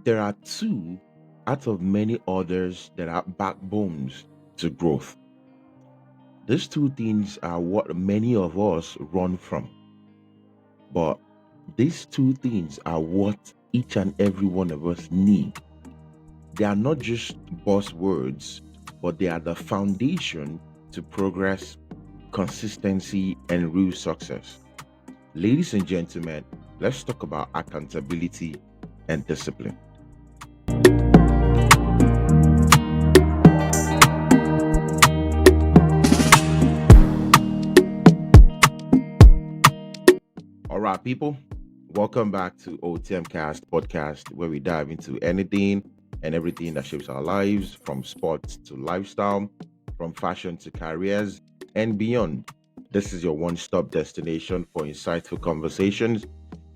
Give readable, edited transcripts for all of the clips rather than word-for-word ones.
There are two out of many others that are backbones to growth. These two things are what many of us run from. But these two things are what each and every one of us need. They are not just buzzwords, but they are the foundation to progress, consistency, and real success. Ladies and gentlemen, let's talk about accountability and discipline. All right, people, welcome back to OTMkast podcast, where we dive into anything and everything that shapes our lives, from sports to lifestyle, from fashion to careers, and beyond. This is your one stop destination for insightful conversations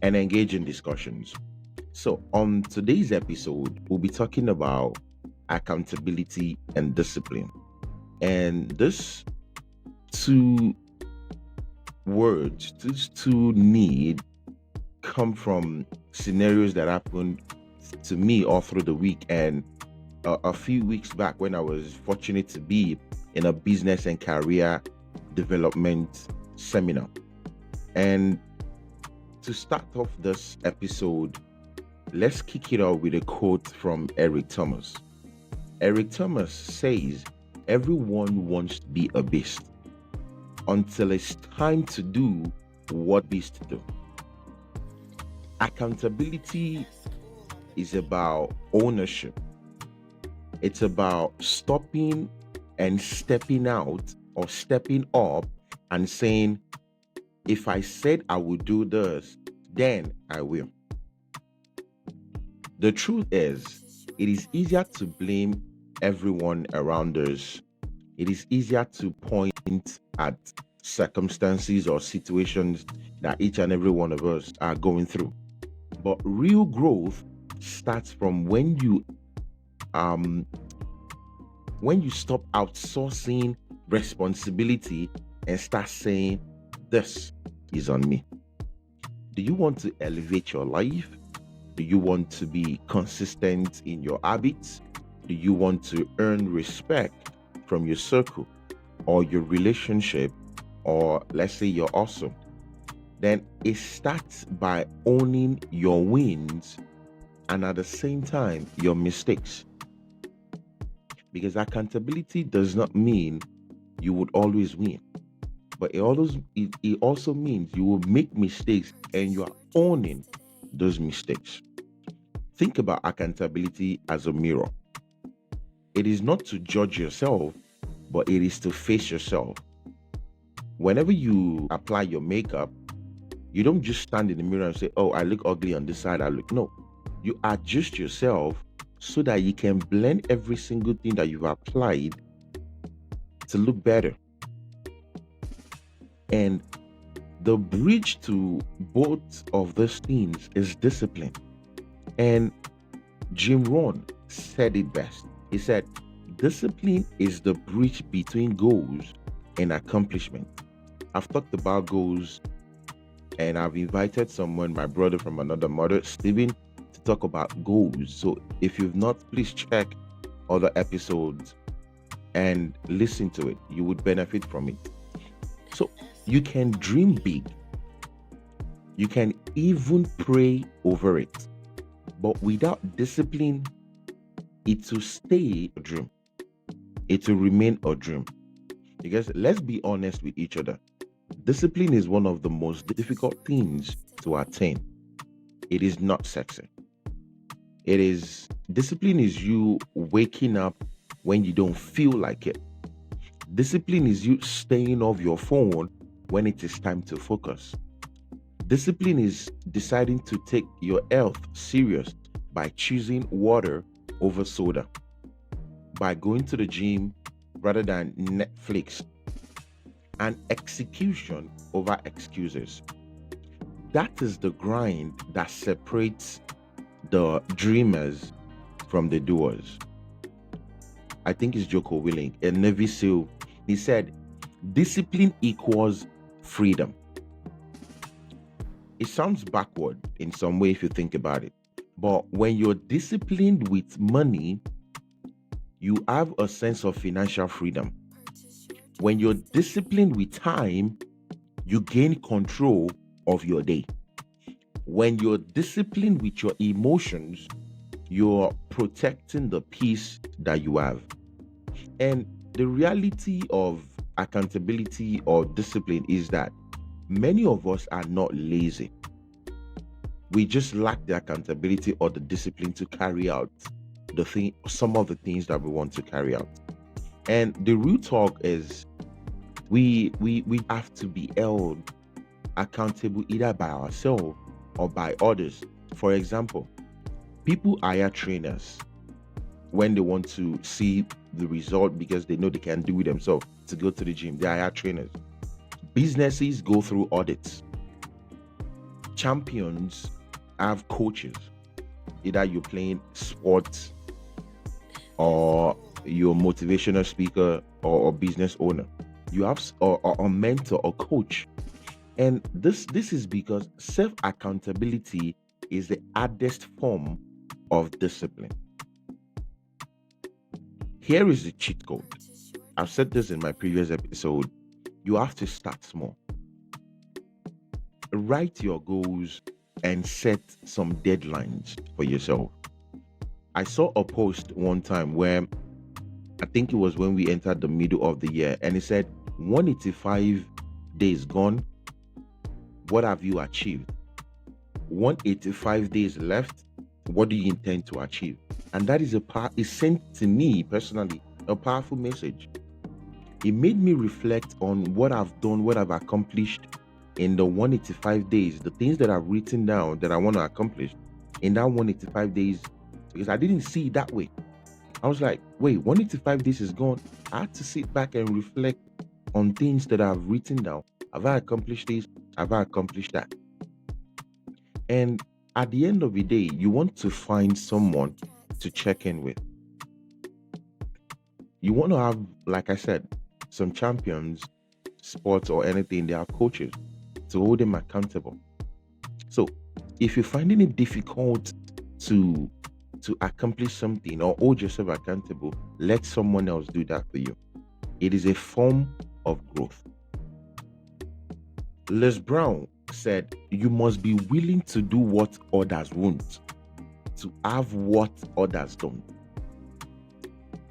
and engaging discussions. So, on today's episode, we'll be talking about accountability and discipline. And these two words, these two need come from scenarios that happened to me all through the week and a few weeks back when I was fortunate to be in a business and career development seminar. And to start off this episode, let's kick it off with a quote from Eric Thomas. Eric Thomas says, "Everyone wants to be a beast until it's time to do what beasts do." Accountability is about ownership. It's about stopping and stepping out or stepping up and saying, if I said I would do this, then I will. The truth is, it is easier to blame everyone around us. It is easier to point at circumstances or situations that each and every one of us are going through. But real growth starts from when you stop outsourcing responsibility and start saying, this is on me. Do you want to elevate your life? Do you want to be consistent in your habits? Do you want to earn respect from your circle or your relationship, or let's say you're awesome? Then it starts by owning your wins and at the same time your mistakes. Because accountability does not mean you would always win, but it also means you will make mistakes and you are owning those mistakes. Think about accountability as a mirror. It is not to judge yourself, but it is to face yourself. Whenever you apply your makeup, you don't just stand in the mirror and say, oh, I look ugly on this side. No. You adjust yourself so that you can blend every single thing that you've applied to look better. And the bridge to both of those things is discipline. And Jim Rohn said it best. He said, discipline is the bridge between goals and accomplishment. I've talked about goals, and I've invited someone, my brother from another mother, Steven, to talk about goals. So if you've not, please check other episodes and listen to it. You would benefit from it. So you can dream big. You can even pray over it. But without discipline, it will stay a dream. It will remain a dream. Because let's be honest with each other. Discipline is one of the most difficult things to attain. It is not sexy. Discipline is you waking up when you don't feel like it. Discipline is you staying off your phone when it is time to focus. Discipline is deciding to take your health serious by choosing water over soda, by going to the gym rather than Netflix, and execution over excuses. That is the grind that separates the dreamers from the doers. I think it's Joko Willing, a Navy SEAL. He said, discipline equals freedom. It sounds backward in some way if you think about it, But when you're disciplined with money, you have a sense of financial freedom. When you're disciplined with time, you gain control of your day. When you're disciplined with your emotions, you're protecting the peace that you have. And the reality of accountability or discipline is that many of us are not lazy. We just lack the accountability or the discipline to carry out some of the things that we want to carry out. And the real talk is we have to be held accountable either by ourselves or by others. For example, people hire trainers when they want to see the result because they know they can do it themselves to go to the gym. They hire trainers. Businesses go through audits. Champions have coaches. Either you're playing sports or you're a motivational speaker or a business owner. You have or a mentor or coach. And this is because self-accountability is the hardest form of discipline. Here is the cheat code. I've said this in my previous episode. You have to start small. Write your goals and set some deadlines for yourself. I saw a post one time where I think it was when we entered the middle of the year, and it said 185 days gone. What have you achieved? 185 days left. What do you intend to achieve? And that is is sent to me personally a powerful message. It made me reflect on what I've done, what I've accomplished in the 185 days, the things that I've written down that I want to accomplish in that 185 days, because I didn't see it that way. I was like, wait, 185 days is gone. I had to sit back and reflect on things that I've written down. Have I accomplished this? Have I accomplished that? And at the end of the day, you want to find someone to check in with. You want to have, like I said, some champions, sports or anything, they are coaches to hold them accountable. So if you're finding it difficult to accomplish something or hold yourself accountable, let someone else do that for you. It is a form of growth. Les Brown said, you must be willing to do what others won't, to have what others don't.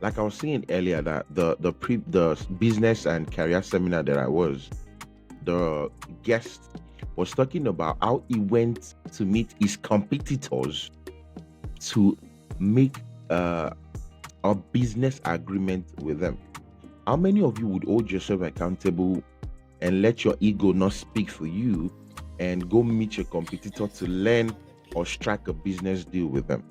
Like I was saying earlier, that the business and career seminar that I was, the guest was talking about how he went to meet his competitors to make a business agreement with them. How many of you would hold yourself accountable and let your ego not speak for you and go meet your competitor to learn or strike a business deal with them?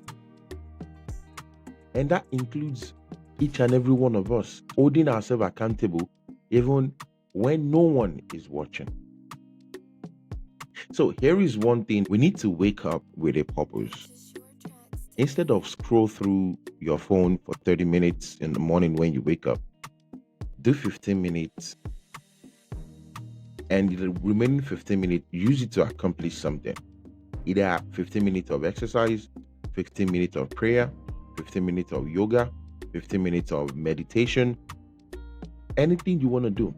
And that includes each and every one of us holding ourselves accountable even when no one is watching. So here is one thing: we need to wake up with a purpose. Instead of scroll through your phone for 30 minutes in the morning when you wake up, do 15 minutes, and the remaining 15 minutes, use it to accomplish something. Either 15 minutes of exercise, 15 minutes of prayer, 15 minutes of yoga, 15 minutes of meditation, anything you want to do,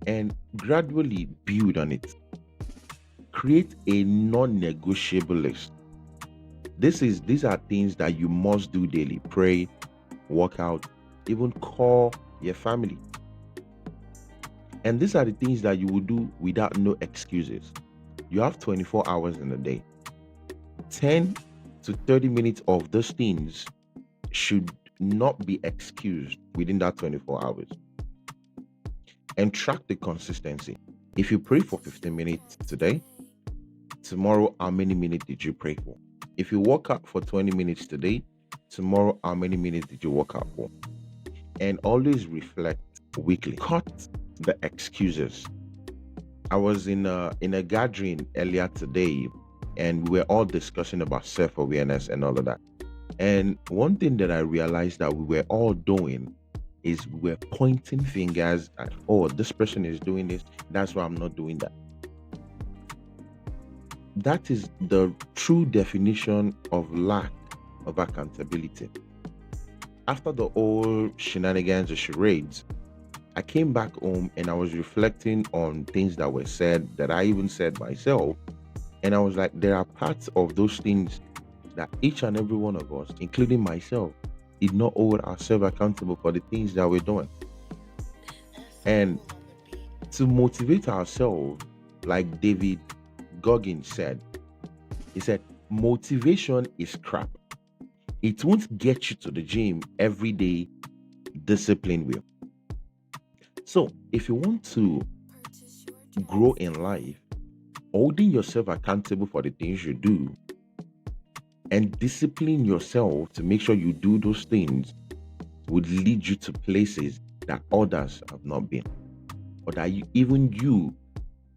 and gradually build on it. Create a non-negotiable list. These are things that you must do daily. Pray, work out, even call your family. And these are the things that you will do without no excuses. You have 24 hours in a day. 10 to 30 minutes of those things should not be excused within that 24 hours. And track the consistency. If you pray for 15 minutes today, tomorrow, how many minutes did you pray for? If you work out for 20 minutes today, tomorrow, how many minutes did you work out for? And always reflect weekly. Cut the excuses. I was in a gathering earlier today, and we were all discussing about self-awareness and all of that. And one thing that I realized that we were all doing is we were pointing fingers at, oh, this person is doing this, that's why I'm not doing that. That is the true definition of lack of accountability. After the whole shenanigans or charades, I came back home and I was reflecting on things that were said that I even said myself. And I was like, there are parts of those things that each and every one of us, including myself, did not hold ourselves accountable for the things that we're doing. And to motivate ourselves, like David Goggins said, he said, motivation is crap. It won't get you to the gym every day, discipline will. So if you want to grow in life, holding yourself accountable for the things you do and discipline yourself to make sure you do those things would lead you to places that others have not been, or that even you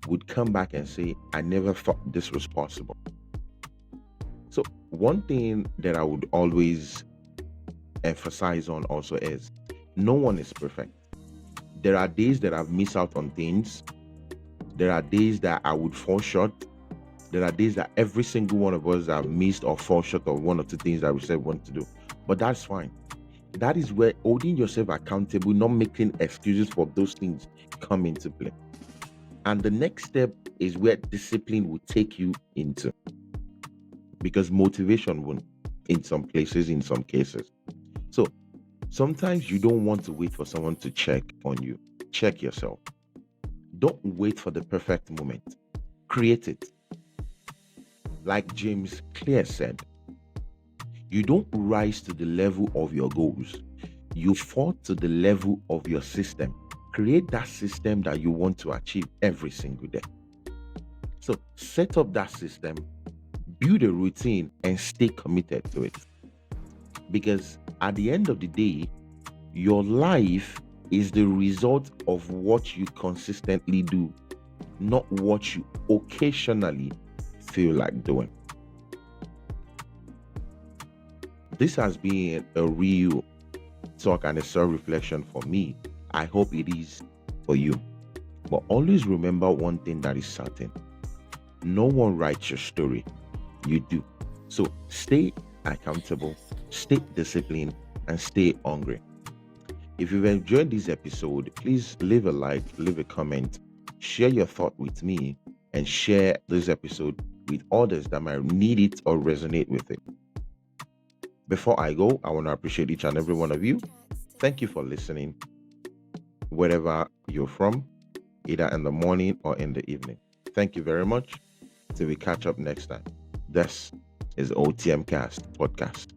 would come back and say, I never thought this was possible. So, one thing that I would always emphasize on also is no one is perfect. There are days that I've missed out on things, there are days that I would fall short. There are days that every single one of us have missed or fall short of one or two things that we said we want to do. But that's fine. That is where holding yourself accountable, not making excuses for those things, come into play. And the next step is where discipline will take you into. Because motivation won't in some places, in some cases. So sometimes you don't want to wait for someone to check on you. Check yourself. Don't wait for the perfect moment. Create it. Like James Clear said, you don't rise to the level of your goals. You fall to the level of your system. Create that system that you want to achieve every single day. So set up that system, build a routine, and stay committed to it. Because at the end of the day, your life is the result of what you consistently do, not what you occasionally feel like doing. This has been a real talk and a self reflection for me. I hope it is for you. But always remember one thing that is certain: no one writes your story, you do. So stay accountable, stay disciplined, and stay hungry. If you've enjoyed this episode, please leave a like, leave a comment, share your thought with me, and share this episode with others that might need it or resonate with it. Before I go, I want to appreciate each and every one of you. Thank you for listening, wherever you're from, either in the morning or in the evening. Thank you very much. Till we catch up next time. This is OTMkast podcast.